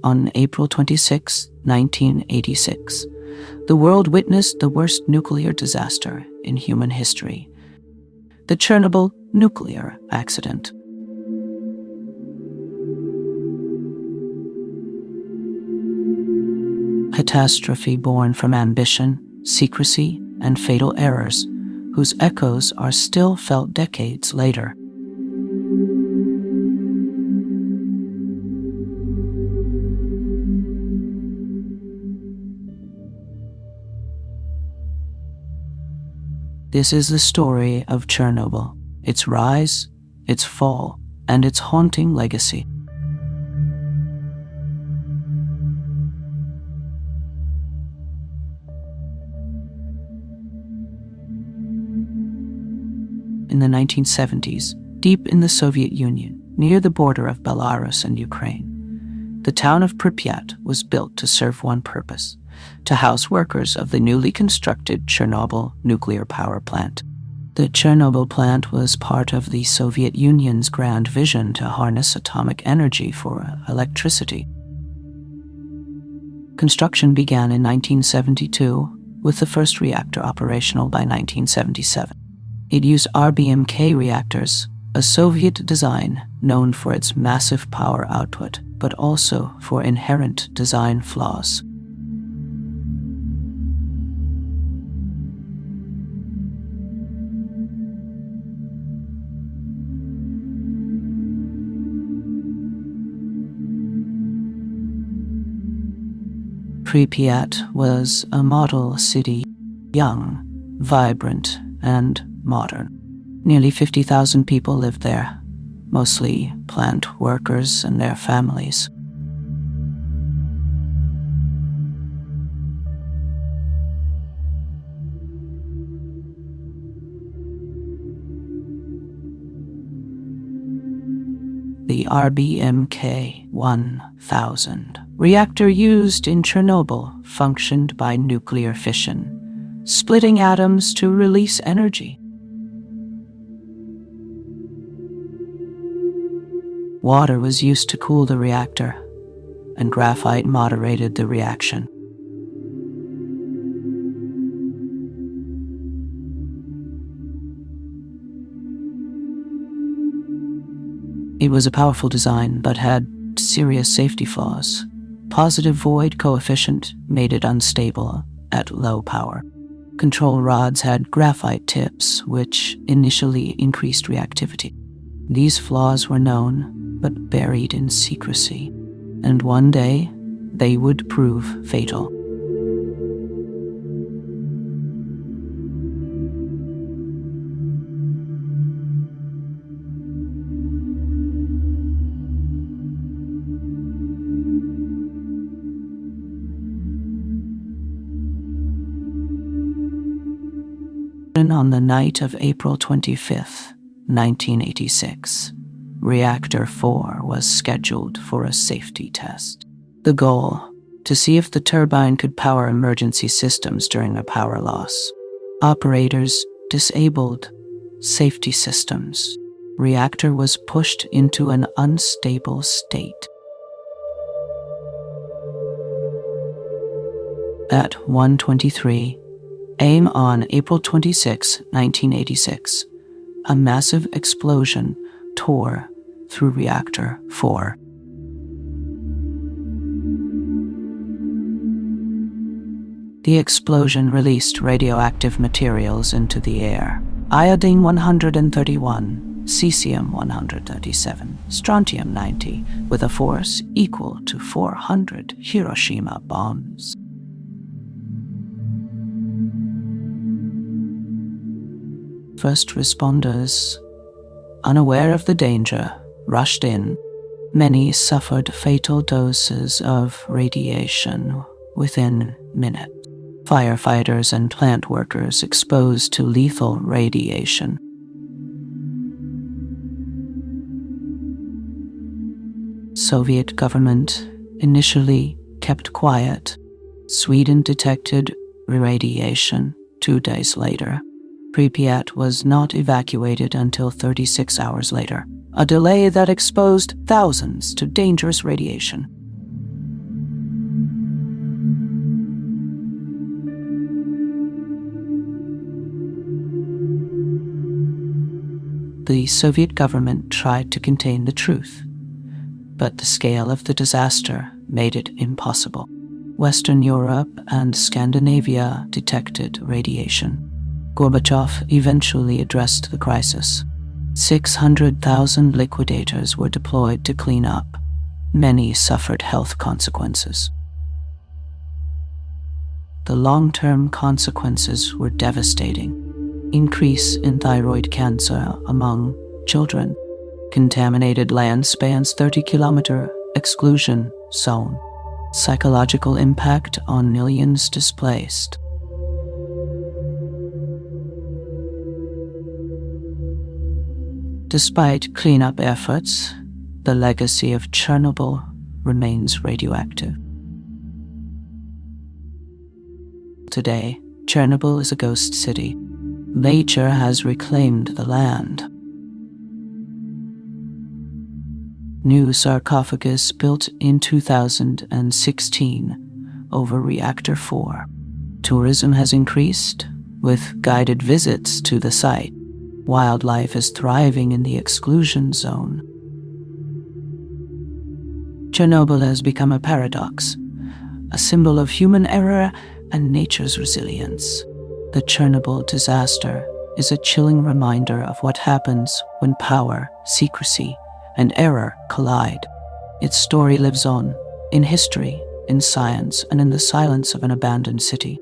On April 26, 1986, the world witnessed the worst nuclear disaster in human history, the Chernobyl nuclear accident. Catastrophe born from ambition, secrecy, and fatal errors, whose echoes are still felt decades later. This is the story of Chernobyl, its rise, its fall, and its haunting legacy. In the 1970s, deep in the Soviet Union, near the border of Belarus and Ukraine, the town of Pripyat was built to serve one purpose: to house workers of the newly constructed Chernobyl nuclear power plant. The Chernobyl plant was part of the Soviet Union's grand vision to harness atomic energy for electricity. Construction began in 1972, with the first reactor operational by 1977. It used RBMK reactors, a Soviet design known for its massive power output, but also for inherent design flaws. Pripyat was a model city, young, vibrant, and modern. Nearly 50,000 people lived there, mostly plant workers and their families. The RBMK 1000 reactor used in Chernobyl functioned by nuclear fission, splitting atoms to release energy. Water was used to cool the reactor, and graphite moderated the reaction. It was a powerful design, but had serious safety flaws. Positive void coefficient made it unstable at low power. Control rods had graphite tips, which initially increased reactivity. These flaws were known, but buried in secrecy, and one day they would prove fatal. On the night of April 25th, 1986, Reactor 4 was scheduled for a safety test. The goal: to see if the turbine could power emergency systems during a power loss. Operators disabled safety systems. Reactor was pushed into an unstable state. At 1:23 a.m. on April 26, 1986, a massive explosion tore through Reactor 4. The explosion released radioactive materials into the air: iodine-131, cesium-137, strontium-90, with a force equal to 400 Hiroshima bombs. First responders, unaware of the danger, rushed in. Many suffered fatal doses of radiation within minutes. Firefighters and plant workers exposed to lethal radiation. Soviet government initially kept quiet. Sweden detected irradiation 2 days later. Pripyat was not evacuated until 36 hours later, a delay that exposed thousands to dangerous radiation. The Soviet government tried to contain the truth, but the scale of the disaster made it impossible. Western Europe and Scandinavia detected radiation. Gorbachev eventually addressed the crisis. 600,000 liquidators were deployed to clean up. Many suffered health consequences. The long-term consequences were devastating. Increase in thyroid cancer among children. Contaminated land spans 30-kilometer exclusion zone. Psychological impact on millions displaced. Despite cleanup efforts, the legacy of Chernobyl remains radioactive. Today, Chernobyl is a ghost city. Nature has reclaimed the land. New sarcophagus built in 2016 over Reactor 4. Tourism has increased, with guided visits to the site. Wildlife is thriving in the exclusion zone. Chernobyl has become a paradox, a symbol of human error and nature's resilience. The Chernobyl disaster is a chilling reminder of what happens when power, secrecy, and error collide. Its story lives on, in history, in science, and in the silence of an abandoned city.